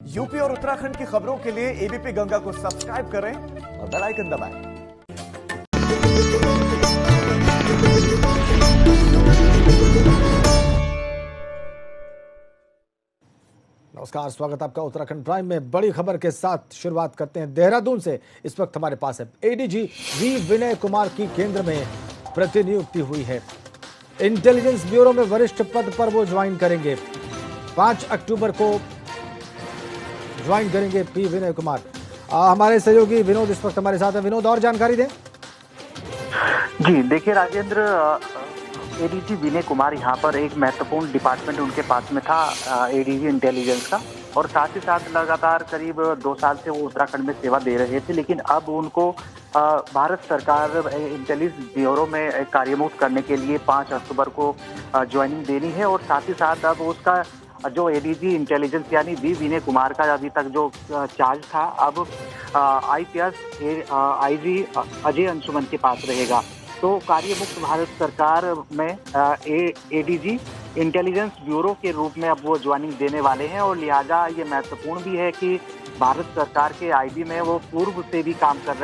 UP और उत्तराखंड की खबरों के लिए एबीपी गंगा को सब्सक्राइब करें और बेल आइकन दबाएं। नमस्कार, स्वागत आपका उत्तराखंड प्राइम में। बड़ी खबर के साथ शुरुआत करते हैं देहरादून से। इस वक्त हमारे पास है एडीजी वी विनय कुमार की केंद्र में प्रतिनियुक्ति हुई है। इंटेलिजेंस ब्यूरो में वरिष्ठ पद पर वो ज्वाइन करेंगे। 5 अक्टूबर को ज्वाइन करेंगे पी विनय कुमार। हमारे सहयोगी विनोद इस वक्त हमारे साथ है। विनोद, और जानकारी दें। जी देखिए राजेंद्र, एडीजी विनय कुमार यहाँ पर एक महत्वपूर्ण डिपार्टमेंट उनके पास में था, एडीजी इंटेलिजेंस का, और साथ ही साथ लगातार करीब 2 साल से वो उत्तराखंड में सेवा दे रहे थे। लेकिन अब उनको भारत सरकार इंटेलिजेंस ब्यूरो में कार्यमुक्त करने के लिए 5 अक्टूबर को ज्वाइनिंग देनी है। और साथ ही साथ अब उसका जो एडीजी इंटेलिजेंस यानी वी विनय कुमार का अभी तक जो चार्ज था, अब आईपीएस आईजी अजय अंशुमन के पास रहेगा। तो कार्यमुक्त भारत सरकार में एडीजी इंटेलिजेंस ब्यूरो के रूप में अब वो ज्वाइनिंग देने वाले हैं। और लिहाजा ये महत्वपूर्ण भी है कि भारत सरकार के आईबी में वो पूर्व से भी काम कर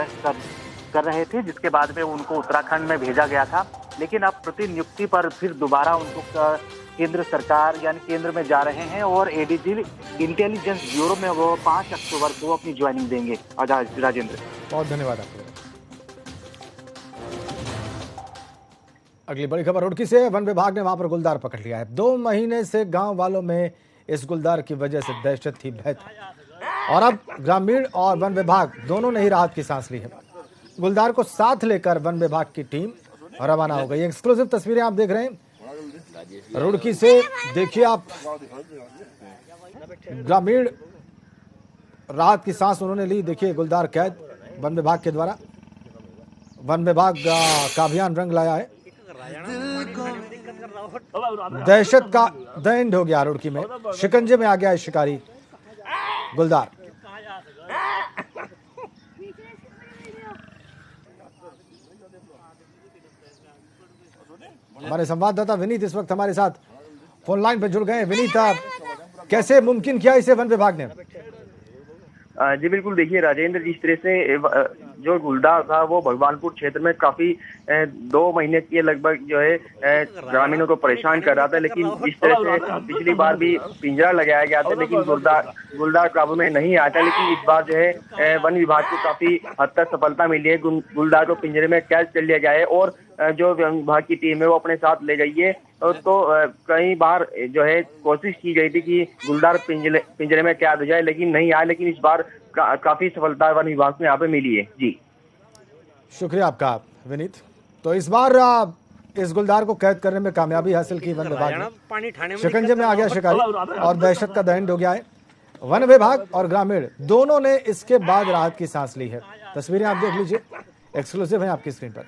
रहे थे, जिसके बाद में उनको उत्तराखंड में भेजा गया था। लेकिन अब प्रतिनियुक्ति पर फिर दोबारा उनको केंद्र सरकार यानी केंद्र में जा रहे हैं और एडीजी इंटेलिजेंस ब्यूरो में वो 5 अक्टूबर को अपनी ज्वाइनिंग देंगे। राजेंद्र, बहुत धन्यवाद आपको। अगली बड़ी खबर रुड़की से। वन विभाग ने वहां पर गुलदार पकड़ लिया है। 2 महीने से गांव वालों में इस गुलदार की वजह से दहशत थी, भय था, और अब ग्रामीण और वन विभाग दोनों ने ही राहत की सांस ली है। गुलदार को साथ लेकर वन विभाग की टीम रवाना हो गई। एक्सक्लूसिव तस्वीरें आप देख रहे हैं रुड़की से। देखिए आप, ग्रामीण राहत की सांस उन्होंने ली। देखिए गुलदार कैद वन विभाग के द्वारा। वन विभाग का अभियान रंग लाया है। दहशत का द हो गया रुड़की में। शिकंजे में आ गया है शिकारी गुलदार। हमारे संवाददाता विनीत इस वक्त हमारे साथ फोन लाइन पर जुड़ गए हैं। विनीत, कैसे मुमकिन किया इसे वन विभाग ने? जी बिल्कुल, देखिए राजेंद्र, जिस तरह से जो गुलदार था वो भगवानपुर क्षेत्र में काफी 2 महीने के लगभग जो है ग्रामीणों को परेशान कर रहा था। लेकिन जिस तरह से पिछली बार भी पिंजरा लगाया गया था लेकिन गुलदार काबू में नहीं आता। लेकिन इस बार जो है वन विभाग को काफी हद तक सफलता मिली है। गुलदार को पिंजरे में कैद कर लिया गया है और जो वन विभाग की टीम है वो अपने साथ ले गई है। तो कई बार जो है कोशिश की गई थी कि गुलदार पिंजरे में कैद हो जाए, लेकिन नहीं आया। लेकिन इस बार काफी सफलता वन विभाग को यहाँ पे मिली है। जी शुक्रिया आपका विनीत। तो इस बार इस गुलदार को कैद करने में कामयाबी हासिल की वन विभाग ने। शिकंजे में आ गया शिकारी और दहशत का दहन हो गया है। वन विभाग और ग्रामीण दोनों ने इसके बाद राहत की सांस ली है। तस्वीरें आप देख लीजिए, एक्सक्लूसिव है आपकी स्क्रीन पर।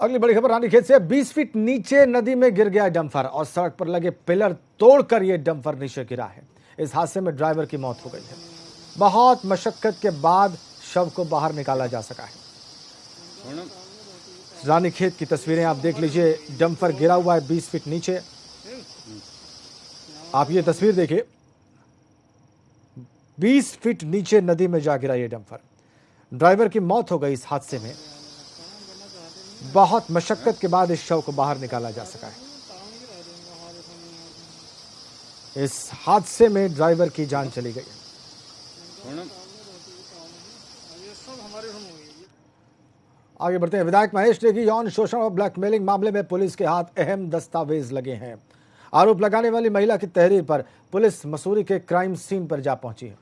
अगली बड़ी खबर रानीखेत से। 20 फीट नीचे नदी में गिर गया डंपर और सड़क पर लगे पिलर तोड़कर यह डंपर नीचे गिरा है। इस हादसे में ड्राइवर की मौत हो गई है। बहुत मशक्कत के बाद शव को बाहर निकाला जा सका है। रानीखेत की तस्वीरें आप देख लीजिए। डंपर गिरा हुआ है 20 फीट नीचे। आप ये तस्वीर देखिए, 20 फीट नीचे नदी में जा गिरा ये डंपर। ड्राइवर की मौत हो गई इस हादसे में। बहुत मशक्कत के बाद इस शव को बाहर निकाला जा सका है। इस हादसे में ड्राइवर की जान चली गई। आगे बढ़ते हैं। विधायक महेश नेगी यौन शोषण और ब्लैकमेलिंग मामले में पुलिस के हाथ अहम दस्तावेज लगे हैं। आरोप लगाने वाली महिला की तहरीर पर पुलिस मसूरी के क्राइम सीन पर जा पहुंची है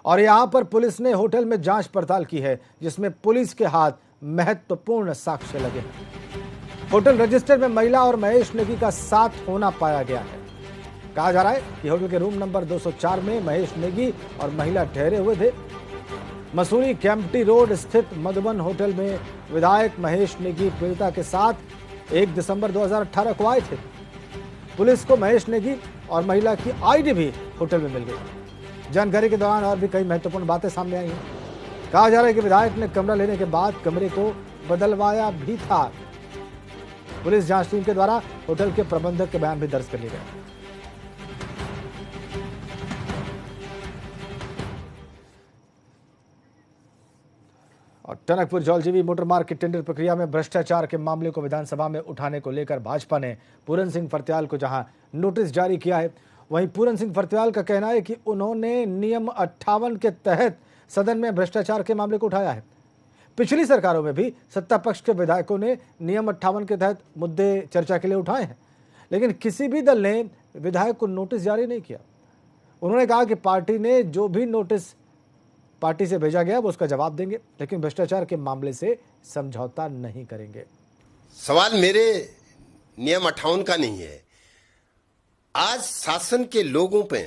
और यहां पर पुलिस ने होटल में जांच पड़ताल की है, जिसमें पुलिस के हाथ महत्वपूर्ण साक्ष्य लगे हैं। होटल रजिस्टर में महिला और महेश नेगी का साथ होना पाया गया है। कहा जा रहा है कि होटल के रूम नंबर 204 में महेश नेगी और महिला ठहरे हुए थे। मसूरी कैंपटी रोड स्थित मधुबन होटल में विधायक महेश नेगी पीड़िता के साथ 1 दिसंबर 2018 को आए थे। पुलिस को महेश नेगी और महिला की आईडी भी होटल में मिल गई। जानकारी के दौरान और भी कई महत्वपूर्ण बातें सामने आई हैं। कहा जा रहा है कि विधायक ने कमरा लेने के बाद कमरे को बदलवाया भी था। पुलिस जांच टीम के द्वारा होटल के प्रबंधक के बयान भी दर्ज कर लिए गए। और टनकपुर जौलजीबी मोटर मार्ग की टेंडर प्रक्रिया में भ्रष्टाचार के मामले को विधानसभा में उठाने को लेकर भाजपा ने पूरन सिंह फर्त्याल को जहां नोटिस जारी किया है, वहीं पूरन सिंह फर्त्याल का कहना है कि उन्होंने नियम 58 के तहत सदन में भ्रष्टाचार के मामले को उठाया है। पिछली सरकारों में भी सत्ता पक्ष के विधायकों ने नियम 58 के तहत मुद्दे चर्चा के लिए उठाए हैं, लेकिन किसी भी दल ने विधायक को नोटिस जारी नहीं किया। उन्होंने कहा कि पार्टी ने जो भी नोटिस पार्टी से भेजा गया वो उसका जवाब देंगे, लेकिन भ्रष्टाचार के मामले से समझौता नहीं करेंगे। सवाल मेरे नियम 58 का नहीं है। आज शासन के लोगों पे,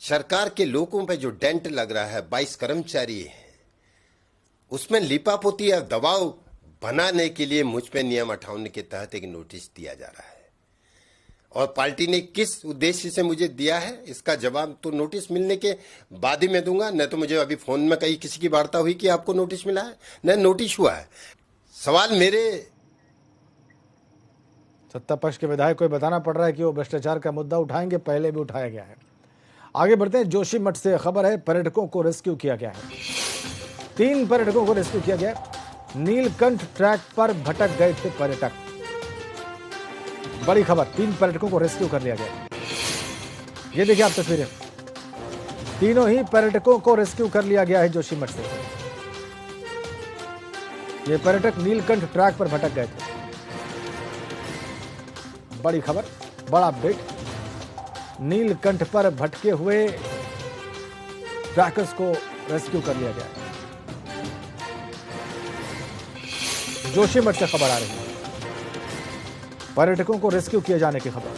सरकार के लोगों पे जो डेंट लग रहा है, 22 कर्मचारी हैं, उसमें लिपापोती या दबाव बनाने के लिए मुझ पे नियम 58 के तहत एक नोटिस दिया जा रहा है। और पार्टी ने किस उद्देश्य से मुझे दिया है इसका जवाब तो नोटिस मिलने के बाद ही मैं दूंगा। न तो मुझे अभी फोन में कहीं किसी की वार्ता हुई कि आपको नोटिस मिला है, न नोटिस हुआ है। सवाल मेरे सत्ता पक्ष के विधायक को बताना पड़ रहा है कि वो भ्रष्टाचार का मुद्दा उठाएंगे, पहले भी उठाया गया है। आगे बढ़ते हैं, जोशीमठ से खबर है, पर्यटकों को रेस्क्यू किया गया है। 3 पर्यटकों को रेस्क्यू किया गया। नीलकंठ ट्रैक पर भटक गए थे पर्यटक। बड़ी खबर, 3 पर्यटकों को रेस्क्यू कर लिया गया। ये देखिए आप तस्वीरें, तीनों ही पर्यटकों को रेस्क्यू कर लिया गया है जोशीमठ से। ये पर्यटक नीलकंठ ट्रैक पर भटक गए थे। बड़ी खबर, बड़ा अपडेट, नीलकंठ पर भटके हुए ट्रैकर्स को रेस्क्यू कर लिया गया है। जोशीमठ से खबर आ रही है, पर्यटकों को रेस्क्यू किए जाने की खबर।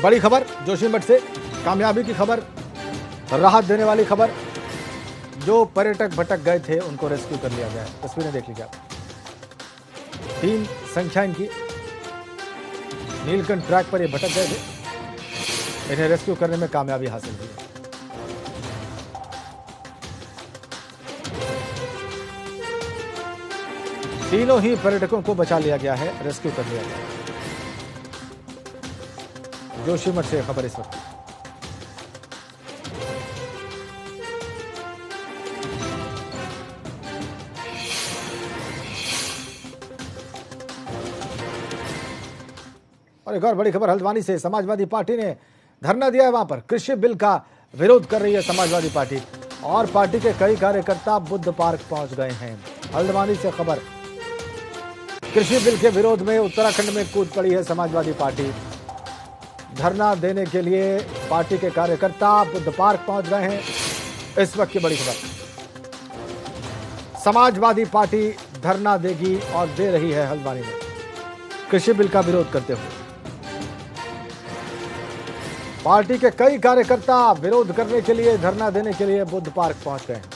बड़ी खबर जोशीमठ से, कामयाबी की खबर, राहत देने वाली खबर। जो पर्यटक भटक गए थे उनको रेस्क्यू कर लिया गया है। तस्वीरें देख लीजिए आप, 3 संख्या इनकी। नीलकंठ ट्रैक पर ये भटक गए थे, इन्हें रेस्क्यू करने में कामयाबी हासिल हुई। तीनों ही पर्यटकों को बचा लिया गया है, रेस्क्यू कर लिया गया है। जोशीमठ से खबर इस वक्त। और एक और बड़ी खबर हल्द्वानी से, समाजवादी पार्टी ने धरना दिया है। वहां पर कृषि बिल का विरोध कर रही है समाजवादी पार्टी, और पार्टी के कई कार्यकर्ता बुद्ध पार्क पहुंच गए हैं। हल्द्वानी से खबर, कृषि बिल के विरोध में उत्तराखंड में कूद पड़ी है समाजवादी पार्टी। धरना देने के लिए पार्टी के कार्यकर्ता बुद्ध पार्क पहुंच गए हैं। इस वक्त की बड़ी खबर, समाजवादी पार्टी धरना देगी और दे रही है हल्द्वानी में, कृषि बिल का विरोध करते हुए। पार्टी के कई कार्यकर्ता विरोध करने के लिए, धरना देने के लिए बुद्ध पार्क पहुंच गए हैं।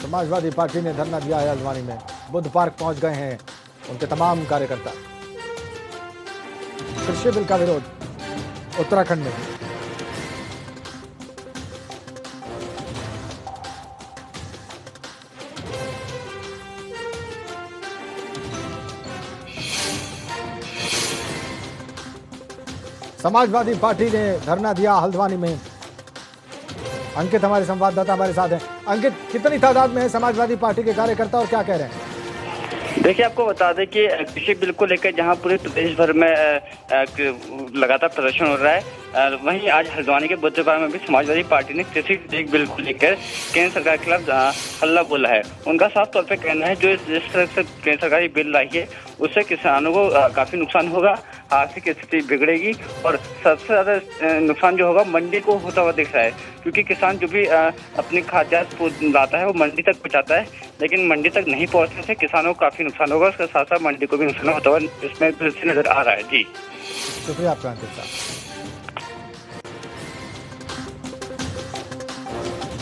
समाजवादी पार्टी ने धरना दिया है हल्द्वानी में, बुद्ध पार्क पहुंच गए हैं उनके तमाम कार्यकर्ता। कृषि बिल का विरोध उत्तराखंड में भी। समाजवादी पार्टी ने धरना दिया हल्द्वानी में। अंकित हमारे संवाददाता हमारे साथ हैं। अंकित, कितनी तादाद में है समाजवादी पार्टी के कार्यकर्ता और क्या कह रहे हैं? देखिए, आपको बता दें कि कृषि बिल को लेकर जहां पूरे प्रदेश भर में लगातार प्रदर्शन हो रहा है, वहीं आज हल्द्वानी के बुद्ध पार्क में भी समाजवादी पार्टी ने कृषि बिल को लेकर केंद्र सरकार के खिलाफ हल्ला बोला है। उनका साफ तौर पर कहना है जो जिस तरह से केंद्र सरकार ये बिल लाई है उससे किसानों को काफी नुकसान होगा, आर्थिक स्थिति बिगड़ेगी और सबसे ज्यादा नुकसान जो होगा मंडी को होता हुआ दिख रहा है, क्योंकि किसान जो भी अपनी खाद्यान्न लाता है वो मंडी तक पहुंचाता है, लेकिन मंडी तक नहीं पहुंचने से किसानों को काफी नुकसान होगा। उसके साथ साथ मंडी को भी नुकसान होता हुआ इसमें नजर आ रहा है। जी शुक्रिया आपका अंकित साहब।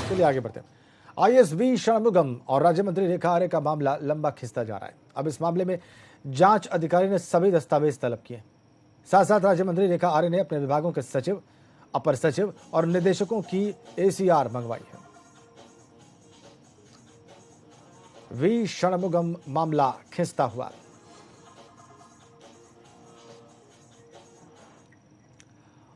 चलिए आगे बढ़ते हैं। आईएसवी षणमुगम और राज्य मंत्री रेखा आर्य का मामला लंबा खिंचता जा रहा है। अब इस मामले में जांच अधिकारी ने सभी दस्तावेज तलब किए। साथ साथ राज्य मंत्री रेखा आर्य ने अपने विभागों के सचिव, अपर सचिव और निदेशकों की एसीआर मंगवाई है। वी षणमुगम मामला खींचता हुआ।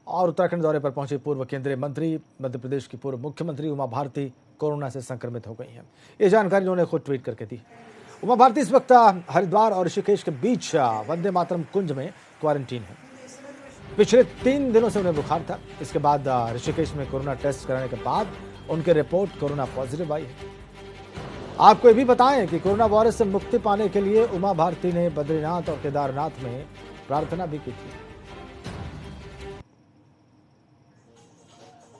और उत्तराखंड दौरे पर पहुंची पूर्व केंद्रीय मंत्री, मध्य प्रदेश की पूर्व मुख्यमंत्री उमा भारती कोरोना से संक्रमित हो गई हैं। ये जानकारी उन्होंने खुद ट्वीट करके दी। उमा भारती इस वक्त हरिद्वार और ऋषिकेश के बीच वंदे मातरम कुंज में क्वारंटीन है। पिछले 3 दिनों से उन्हें बुखार था। इसके बाद ऋषिकेश में कोरोना टेस्ट कराने के बाद उनके रिपोर्ट कोरोना पॉजिटिव आई है। आपको ये भी बताएं कि कोरोना वायरस से मुक्ति पाने के लिए उमा भारती ने बद्रीनाथ और केदारनाथ में प्रार्थना भी की थी।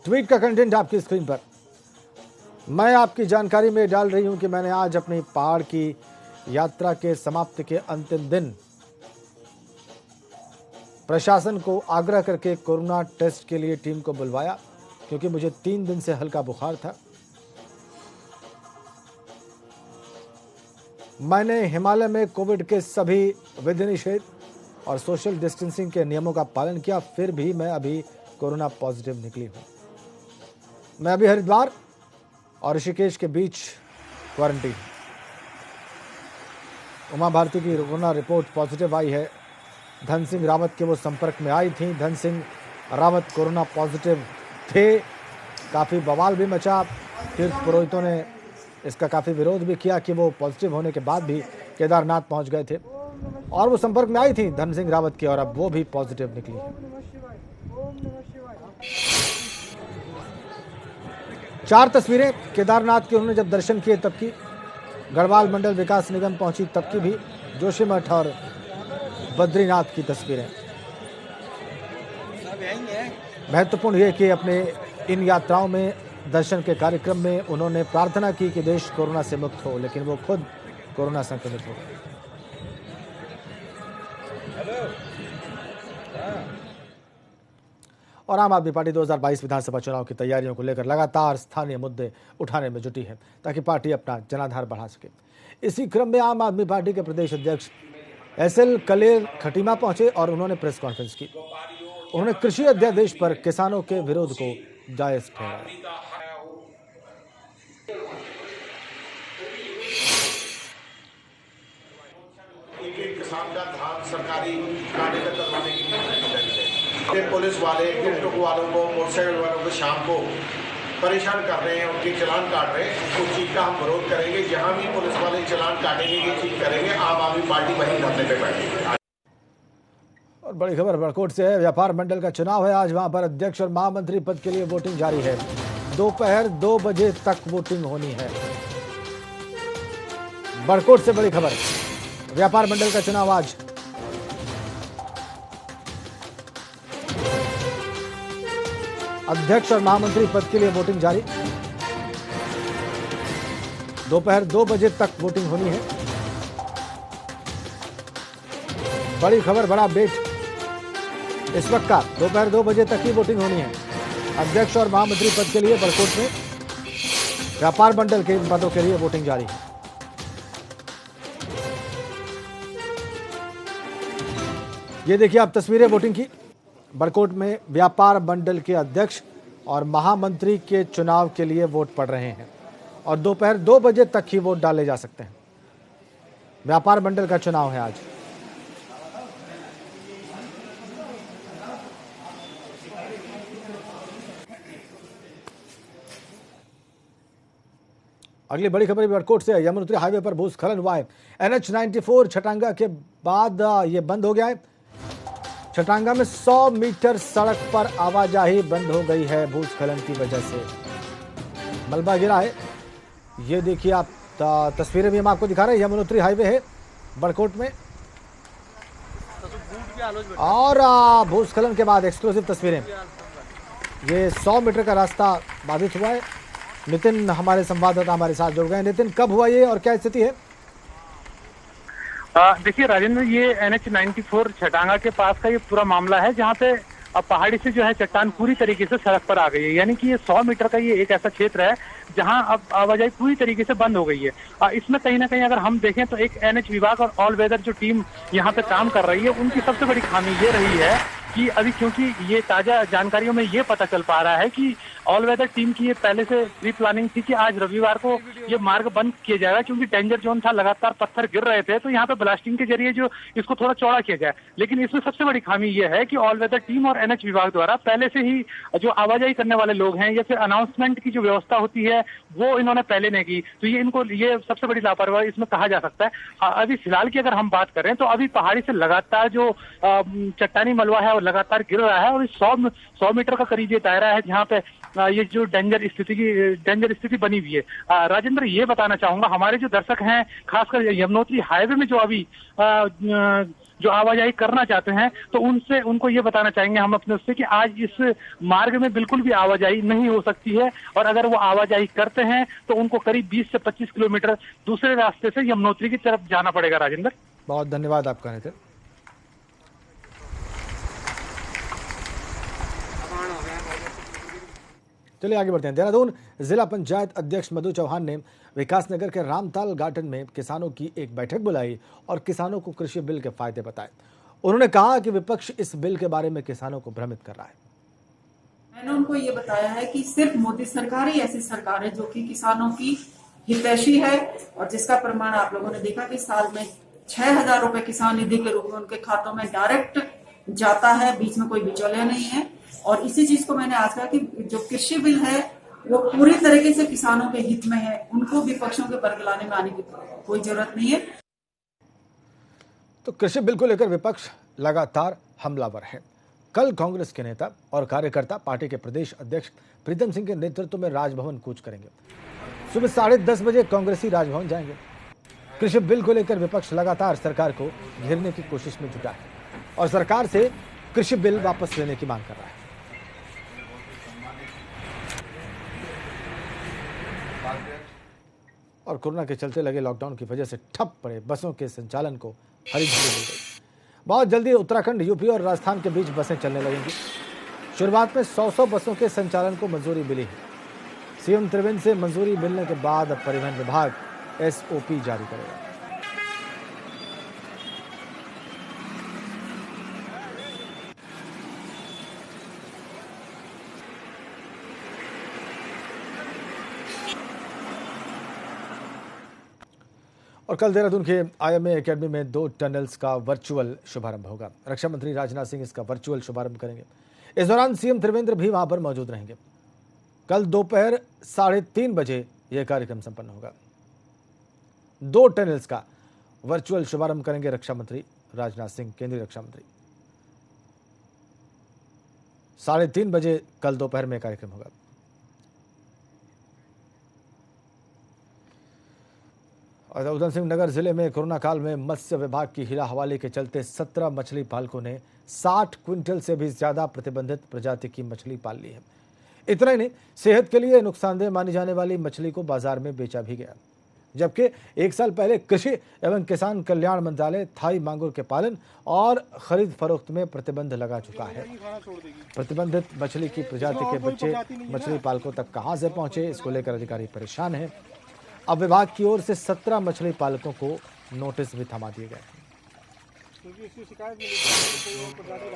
ट्वीट का कंटेंट आपकी स्क्रीन पर। मैं आपकी जानकारी में डाल रही हूं कि मैंने आज अपनी पहाड़ की यात्रा के समाप्ति के अंतिम दिन प्रशासन को आग्रह करके कोरोना टेस्ट के लिए टीम को बुलवाया, क्योंकि मुझे 3 दिन से हल्का बुखार था। मैंने हिमालय में कोविड के सभी विधि निषेध और सोशल डिस्टेंसिंग के नियमों का पालन किया, फिर भी मैं अभी कोरोना पॉजिटिव निकली हूं। मैं अभी हरिद्वार और ऋषिकेश के बीच क्वारंटीन। उमा भारती की कोरोना रिपोर्ट पॉजिटिव आई है। धन सिंह रावत के वो संपर्क में आई थी। धन सिंह रावत कोरोना पॉजिटिव थे। काफ़ी बवाल भी मचा। तीर्थ पुरोहितों ने इसका काफ़ी विरोध भी किया कि वो पॉजिटिव होने के बाद भी केदारनाथ पहुंच गए थे और वो संपर्क में आई थी धन सिंह रावत की, और अब वो भी पॉजिटिव निकली है। 4 तस्वीरें केदारनाथ की उन्होंने जब दर्शन किए तब की, गढ़वाल मंडल विकास निगम पहुंची तब की भी, जोशीमठ और बद्रीनाथ की तस्वीरें। महत्वपूर्ण ये कि अपने इन यात्राओं में दर्शन के कार्यक्रम में उन्होंने प्रार्थना की कि देश कोरोना से मुक्त हो, लेकिन वो खुद कोरोना संक्रमित हो गए। और आम आदमी पार्टी 2022 विधानसभा चुनाव की तैयारियों को लेकर लगातार स्थानीय मुद्दे उठाने में जुटी है, ताकि पार्टी अपना जनाधार बढ़ा सके। इसी क्रम में आम आदमी पार्टी के प्रदेश अध्यक्ष एसएल कलेर खटीमा पहुंचे और उन्होंने प्रेस कॉन्फ्रेंस की। उन्होंने कृषि अध्यादेश पर किसानों के विरोध को जायज ठहराया। किसान का धान सरकारी काटे तक करवाने की लिए पुलिस वाले टुक वालों को, मोटरसाइकिल वालों को शाम को परेशान कर रहे हैं, उनके चालान काट रहे हैं। उस चीज का हम विरोध करेंगे। जहां भी पुलिस वाले चालान काटेंगे, ये चीज करेंगे, आम आदमी पार्टी वहीं धरने पे बैठेगी। और बड़ी खबर बड़कोट से है। व्यापार मंडल का चुनाव है आज। वहां पर अध्यक्ष और महामंत्री पद के लिए वोटिंग जारी है। दोपहर 2 बजे तक वोटिंग होनी है। बड़कोट से बड़ी खबर, व्यापार मंडल का चुनाव आज। अध्यक्ष और महामंत्री पद के लिए वोटिंग जारी। दोपहर 2 बजे तक वोटिंग होनी है। बड़ी खबर, बड़ा अपडेट इस वक्त का। दोपहर 2 बजे तक ही वोटिंग होनी है। अध्यक्ष और महामंत्री पद के लिए बड़कोट में व्यापार मंडल के पदों के लिए वोटिंग जारी है। ये देखिए आप तस्वीरें वोटिंग की। बड़कोट में व्यापार मंडल के अध्यक्ष और महामंत्री के चुनाव के लिए वोट पड़ रहे हैं और दोपहर 2 बजे तक ही वोट डाले जा सकते हैं। व्यापार मंडल का चुनाव है आज। अगली बड़ी खबर बड़कोट से। यमुनोत्री हाईवे पर भूस्खलन हुआ है। NH 94 छटांगा के बाद ये बंद हो गया है। छटांगा में 100 मीटर सड़क पर आवाजाही बंद हो गई है भूस्खलन की वजह से। मलबा गिरा है। ये देखिए आप तस्वीरें भी हम आपको दिखा रहे हैं। यमुनोत्री हाईवे है बड़कोट में और भूस्खलन के बाद एक्सक्लूसिव तस्वीरें। ये 100 मीटर का रास्ता बाधित हुआ है। नितिन हमारे संवाददाता हमारे साथ जुड़ गए। नितिन, कब हुआ ये और क्या स्थिति है? देखिए राजेंद्र, ये NH 94 छटांगा के पास का ये पूरा मामला है, जहाँ पे अब पहाड़ी से जो है चट्टान पूरी तरीके से सड़क पर आ गई है। यानी कि ये 100 मीटर का ये एक ऐसा क्षेत्र है जहां अब आवाजाही पूरी तरीके से बंद हो गई है। इसमें कहीं ना कहीं अगर हम देखें तो एक एनएच विभाग और ऑल वेदर जो टीम यहाँ पे काम कर रही है, उनकी सबसे बड़ी खामी ये रही है कि अभी, क्योंकि ये ताजा जानकारियों में ये पता चल पा रहा है कि ऑल वेदर टीम की ये पहले से प्री प्लानिंग थी कि आज रविवार को ये मार्ग बंद किया जाएगा, क्योंकि डेंजर जोन था, लगातार पत्थर गिर रहे थे, तो यहाँ पे ब्लास्टिंग के जरिए जो इसको थोड़ा चौड़ा किया जाए। लेकिन इसमें सबसे बड़ी खामी ये है कि ऑल वेदर टीम और एनएच विभाग द्वारा पहले से ही जो आवाजाही करने वाले लोग हैं या फिर अनाउंसमेंट की जो व्यवस्था होती है वो इन्होंने पहले नहीं की, तो ये सबसे बड़ी लापरवाही इसमें कहा जा सकता है। अभी फिलहाल की अगर हम बात करें तो अभी पहाड़ी से लगातार जो चट्टानी मलबा है और लगातार गिर रहा है, और 100 मीटर का करीब ये दायरा है जहाँ पे ये जो डेंजर स्थिति बनी हुई है। राजेंद्र, ये बताना चाहूंगा हमारे जो दर्शक हैं, खासकर यमुनोत्री हाईवे में जो अभी जो आवाजाही करना चाहते हैं, तो उनको ये बताना चाहेंगे हम अपने उससे कि आज इस मार्ग में बिल्कुल भी आवाजाही नहीं हो सकती है, और अगर वो आवाजाही करते हैं तो उनको करीब 20 से 25 किलोमीटर दूसरे रास्ते से यमुनोत्री की तरफ जाना पड़ेगा। राजेंद्र, बहुत धन्यवाद आपका नितिन। चलिए आगे बढ़ते हैं। देहरादून जिला पंचायत अध्यक्ष मधु चौहान ने विकासनगर के रामताल गार्डन में किसानों की एक बैठक बुलाई और किसानों को कृषि बिल के फायदे बताए। उन्होंने कहा कि विपक्ष इस बिल के बारे में किसानों को भ्रमित कर रहा है। मैंने उनको ये बताया है कि सिर्फ मोदी सरकार ही ऐसी सरकार है जो कि किसानों की हितैषी है, और जिसका प्रमाण आप लोगों ने देखा कि साल में 6,000 रुपए किसान निधि के रूप में उनके खातों में डायरेक्ट जाता है, बीच में कोई बिचौलिया नहीं है। और इसी चीज को मैंने आज कहा कि जो कृषि बिल है वो पूरी तरीके से किसानों के हित में है, उनको विपक्षों के बरगलाने में आने की कोई जरूरत नहीं है। तो कृषि बिल को लेकर विपक्ष लगातार हमलावर है। कल कांग्रेस के नेता और कार्यकर्ता पार्टी के प्रदेश अध्यक्ष प्रीतम सिंह के नेतृत्व में राजभवन कूच करेंगे। सुबह 10:30 बजे कांग्रेसी राजभवन जाएंगे। कृषि बिल को लेकर विपक्ष लगातार सरकार को घेरने की कोशिश में जुटा है और सरकार से कृषि बिल वापस लेने की मांग कर रहा है। और कोरोना के चलते लगे लॉकडाउन की वजह से ठप पड़े बसों के संचालन को हरी झंडी मिल गई। बहुत जल्दी उत्तराखंड, यूपी और राजस्थान के बीच बसें चलने लगेंगी। शुरुआत में 100 बसों के संचालन को मंजूरी मिली है। सीएम त्रिवेंद्र से मंजूरी मिलने के बाद अब परिवहन विभाग एसओपी जारी करेगा। और कल देहरादून के आईएमए एकेडमी में 2 टनल्स का वर्चुअल शुभारंभ होगा। रक्षा मंत्री राजनाथ सिंह इसका वर्चुअल शुभारंभ करेंगे। इस दौरान सीएम त्रिवेंद्र भी वहां पर मौजूद रहेंगे। कल दोपहर 3:30 बजे यह कार्यक्रम संपन्न होगा। 2 टनल्स का वर्चुअल शुभारंभ करेंगे रक्षा मंत्री राजनाथ सिंह, केंद्रीय रक्षा मंत्री। 3:30 बजे कल दोपहर में कार्यक्रम होगा। और उधम सिंह नगर जिले में कोरोना काल में मत्स्य विभाग की हीरा हवाले के चलते 17 मछली पालकों ने 60 क्विंटल से भी ज्यादा प्रतिबंधित प्रजाति की मछली पाल ली है। इतना ही नहीं, सेहत के लिए नुकसानदेह मानी जाने वाली मछली को बाजार में बेचा भी गया, जबकि 1 साल पहले कृषि एवं किसान कल्याण मंत्रालय थाई मांगुर के पालन और खरीद फरोख्त में प्रतिबंध लगा चुका है। प्रतिबंधित मछली की प्रजाति के बच्चे मछली पालकों तक कहां से पहुंचे, इसको लेकर अधिकारी परेशान हैं। अब विभाग की ओर से 17 मछली पालकों को नोटिस भी थमा दिए गए।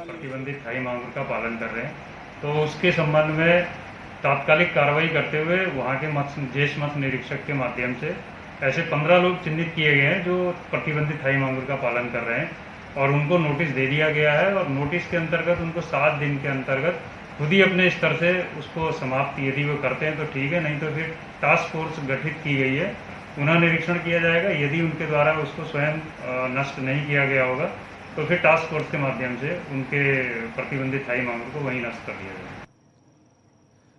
प्रतिबंधित थाई मांगुर का पालन कर रहे हैं, तो उसके संबंध में तात्कालिक कार्रवाई करते हुए वहां के ज्येष्ठ मत्स्य निरीक्षक के माध्यम से ऐसे 15 लोग चिन्हित किए गए हैं जो प्रतिबंधित थाई मांगुर का पालन कर रहे हैं, और उनको नोटिस दे दिया गया है। और नोटिस के अंतर्गत उनको 7 दिन के अंतर्गत खुद ही अपने स्तर से उसको समाप्त, यदि वो करते हैं तो ठीक है, नहीं तो फिर टास्क फोर्स गठित की गई है, पुनः निरीक्षण किया जाएगा। यदि उनके द्वारा उसको स्वयं नष्ट नहीं किया गया होगा तो फिर टास्क फोर्स के माध्यम से उनके प्रतिबंधित थाई मांगुर को वहीं नष्ट कर दिया जाएगा।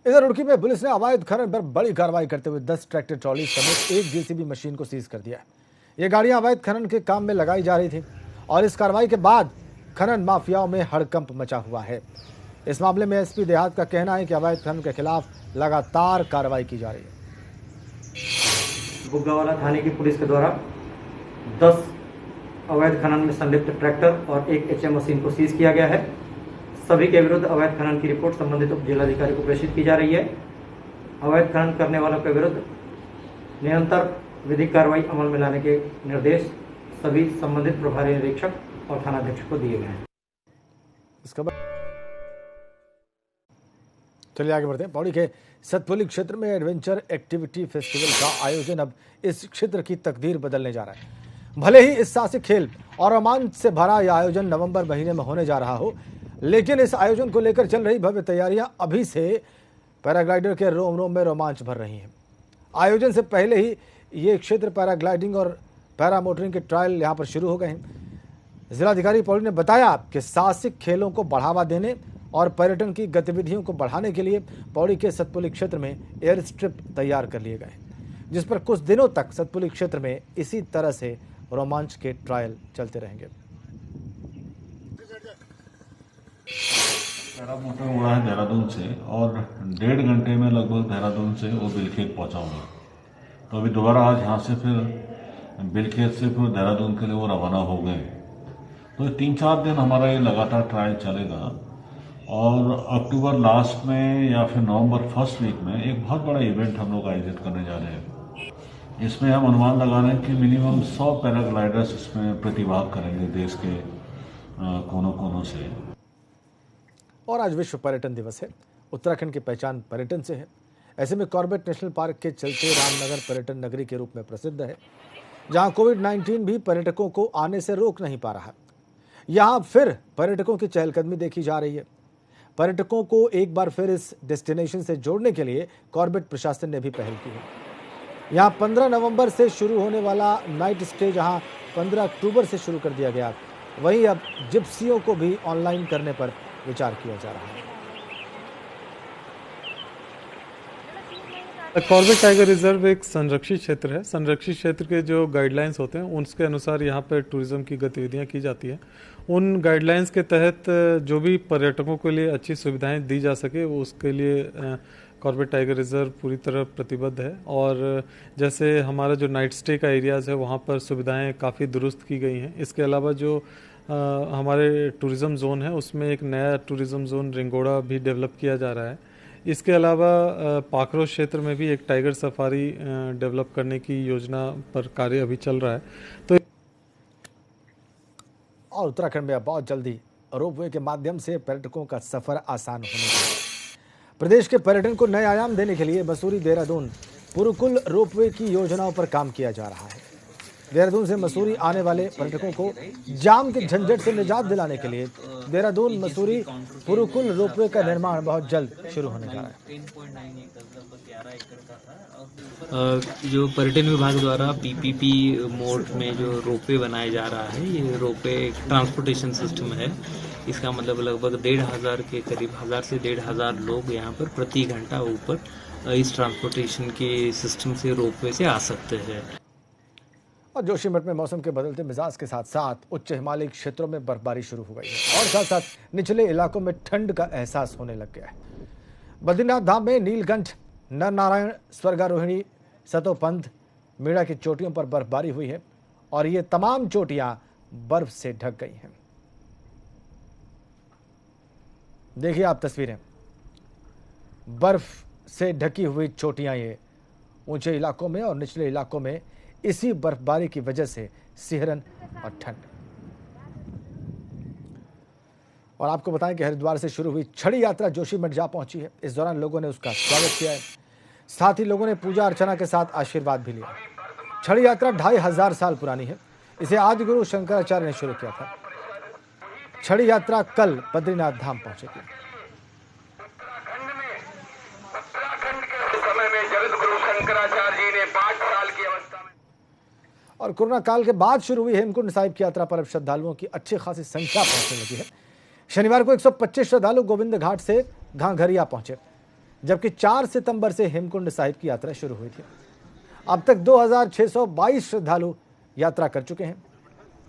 इधर रुड़की में पुलिस ने अवैध खनन पर बड़ी कार्रवाई करते हुए 10 ट्रैक्टर ट्रॉली समेत 1 जेसीबी मशीन को सीज कर दिया है। ये गाड़ियां अवैध खनन के काम में लगाई जा रही थी और इस कार्रवाई के बाद खनन माफियाओं में हड़कंप मचा हुआ है। इस मामले में एसपी देहात का कहना है कि अवैध खनन के खिलाफ लगातार कार्रवाई की जा रही है। बुग्गावाला थाने की पुलिस के द्वारा 10 अवैध खनन में संलिप्त ट्रैक्टर और 1 एचएम मशीन को सीज किया गया है। सभी के विरुद्ध अवैध खनन की रिपोर्ट संबंधित उप जिलाधिकारी को प्रेषित की जा रही है। अवैध खनन करने वालों के विरुद्ध निरंतर विधिक कार्रवाई अमल में लाने के निर्देश सभी संबंधित प्रभारी निरीक्षक और थानाध्यक्ष को दिए गए हैं। इसके बाद चलिए आगे बढ़ते हैं। पौड़ी के सतपुली क्षेत्र में एडवेंचर एक्टिविटी फेस्टिवल का आयोजन अब इस क्षेत्र की तकदीर बदलने जा रहा है। भले ही इस साहसिक खेल और रोमांच से भरा यह आयोजन नवंबर महीने में होने जा रहा हो, लेकिन इस आयोजन को लेकर चल रही भव्य तैयारियां अभी से पैराग्लाइडर के रोम रोम में रोमांच भर रही हैं। आयोजन से पहले ही ये क्षेत्र पैराग्लाइडिंग और पैरामोटरिंग के ट्रायल यहां पर शुरू हो गए हैं। जिलाधिकारी पौड़ी ने बताया कि साहसिक खेलों को बढ़ावा देने और पर्यटन की गतिविधियों को बढ़ाने के लिए पौड़ी के सतपुली क्षेत्र में एयर स्ट्रिप तैयार कर लिए गए, जिस पर कुछ दिनों तक सतपुली क्षेत्र में इसी तरह से रोमांच के ट्रायल चलते रहेंगे। पैरामोटर उड़ा है देहरादून से और 1.5 घंटे में लगभग देहरादून से वो बिलखेत पहुंचाऊंगा। तो अभी दोबारा आज यहाँ से फिर बिलखेत से फिर देहरादून के लिए वो रवाना हो गए। तो 3-4 दिन हमारा ये लगातार ट्रायल चलेगा और अक्टूबर लास्ट में या फिर नवंबर फर्स्ट वीक में एक बहुत बड़ा इवेंट हम लोग आयोजित करने जा रहे हैं। इसमें हम अनुमान लगा रहे हैं कि मिनिमम 100 पैराग्लाइडर्स इसमें प्रतिभाग करेंगे देश के कोनों कोनों से। और आज विश्व पर्यटन दिवस है। उत्तराखंड की पहचान पर्यटन से है। ऐसे में कॉर्बेट नेशनल पार्क के चलते रामनगर पर्यटन नगरी के रूप में प्रसिद्ध है, जहां कोविड-19 भी पर्यटकों को आने से रोक नहीं पा रहा। यहां फिर पर्यटकों की चहलकदमी देखी जा रही है। पर्यटकों को एक बार फिर इस डेस्टिनेशन से जोड़ने के लिए कॉर्बेट प्रशासन ने भी पहल की है। यहां 15 नवंबर से शुरू होने वाला नाइट स्टे जहां 15 अक्टूबर से शुरू कर दिया गया, वहीं अब जिप्सियों को भी ऑनलाइन करने पर विचार किया जा रहा है। कॉर्बेट टाइगर रिजर्व एक संरक्षित क्षेत्र है। संरक्षित क्षेत्र के जो गाइडलाइंस होते हैं उसके अनुसार यहाँ पर टूरिज्म की गतिविधियाँ की जाती हैं। उन गाइडलाइंस के तहत जो भी पर्यटकों के लिए अच्छी सुविधाएं दी जा सके वो उसके लिए कॉर्बेट टाइगर रिजर्व पूरी तरह प्रतिबद्ध है। और जैसे हमारा जो नाइट स्टे का एरियाज़ है वहाँ पर सुविधाएं काफ़ी दुरुस्त की गई हैं। इसके अलावा जो हमारे टूरिज़्म जोन है उसमें एक नया टूरिज़्म जोन रिंगोड़ा भी डेवलप किया जा रहा है। इसके अलावा पाखरों क्षेत्र में भी एक टाइगर सफारी डेवलप करने की योजना पर कार्य अभी चल रहा है। तो और उत्तराखंड में अब बहुत जल्दी रोपवे के माध्यम से पर्यटकों का सफर आसान होने वाला है। प्रदेश के पर्यटन को नए आयाम देने के लिए मसूरी देहरादून पुरुकुल रोपवे की योजनाओं पर काम किया जा रहा है। देहरादून से मसूरी आने वाले पर्यटकों को जाम के झंझट से निजात दिलाने के लिए देहरादून मसूरी पुरुकुल रोपवे का निर्माण बहुत जल्द शुरू होने जा रहा है। जो पर्यटन विभाग द्वारा पीपीपी मोड में जो रोपवे बनाया जा रहा है, ये रोपवे ट्रांसपोर्टेशन सिस्टम है। इसका मतलब लगभग 1,500 के करीब 1000 से 1,500 लोग यहाँ पर प्रति घंटा ऊपर इस ट्रांसपोर्टेशन के सिस्टम से रोपवे से आ सकते हैं। और जोशीमठ में मौसम के बदलते मिजाज के साथ साथ उच्च हिमालयी क्षेत्रों में बर्फबारी शुरू हो गई है और साथ साथ निचले इलाकों में ठंड का एहसास होने लग गया है। बद्रीनाथ धाम में नीलकंठ, नरनारायण, स्वर्गारोहिणी, सतोपंथ, मीणा की चोटियों पर बर्फबारी हुई है और ये तमाम चोटियां बर्फ से ढक गई हैं। देखिए आप तस्वीरें, बर्फ से ढकी हुई चोटियां ये ऊंचे इलाकों में और निचले इलाकों में इसी बर्फबारी की वजह से सिहरन और ठंड। और आपको बताएं कि हरिद्वार से शुरू हुई छड़ी यात्रा जोशीमठ जा पहुंची है। इस दौरान लोगों ने उसका स्वागत किया है, साथ ही लोगों ने पूजा अर्चना के साथ आशीर्वाद भी लिया। छड़ी यात्रा 2500 साल पुरानी है। इसे आदि गुरु शंकराचार्य ने शुरू किया था। छड़ी यात्रा कल बद्रीनाथ धाम पहुंचेगी। और कोरोना काल के बाद शुरू हुई हेमकुंड साहिब की यात्रा पर अब श्रद्धालुओं की अच्छी खासी संख्या पहुंचने लगी है। शनिवार को 125 श्रद्धालु गोविंद घाट से घाघरिया पहुंचे, जबकि 4 सितंबर से हेमकुंड साहिब की यात्रा शुरू हुई थी। अब तक 2622 श्रद्धालु यात्रा कर चुके हैं।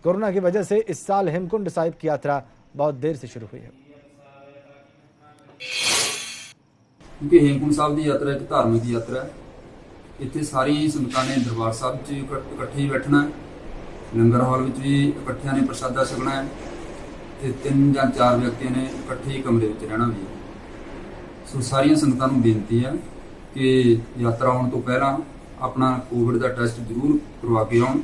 कोरोना की वजह से इस साल हेमकुंड साहिब की यात्रा बहुत देर से शुरू हुई है। क्योंकि हेमकुंड साहिब की यात्रा एक धार्मिक यात्रा है। इतने सारी संगतां ने दरबार साहब च इकट्ठे ही बैठना है, लंगर हाल में भी इकट्ठिया ने प्रसादा छकना है, 3 या 4 व्यक्तियों ने इकट्ठे ही कमरे में रहना भी है। सो सारिया संगतां नूं बेनती है कि यात्रा आने तो पहला अपना कोविड का टेस्ट जरूर करवा के आउण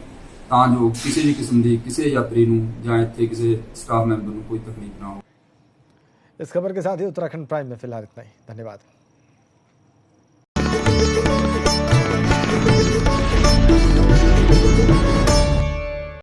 तां जो किसी भी किस्म की किसी यात्री नूं जां इत्थे किसी स्टाफ मैंबर नूं कोई तकलीफ ना हो। इस खबर के साथ ही उत्तराखंड प्राइम में फिलहाल इतना ही। धन्यवाद।